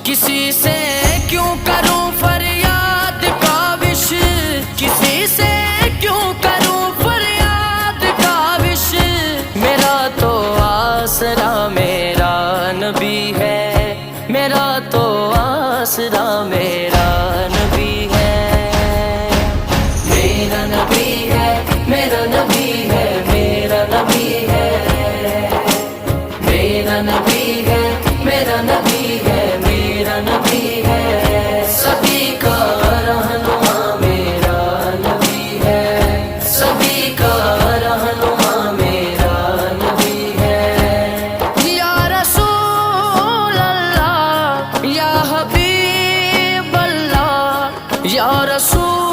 کسی سے کیوں کروں فریاد کاوش، کسی سے کیوں کروں فریاد کاوش، میرا تو آسرا میرا نبی ہے، میرا تو آسرا میرا نبی ہے، میرا نبی ہے، میرا نبی ہے، میرا نبی ہے، میرا نبی ہے، میرا نبی ہے، میرا نبی ہے، سبھی کا رہنما میرا نبی ہے، سبھی کا رہنما میرا نبی ہے، یا رسول اللہ، یا حبیب اللہ، یا رسول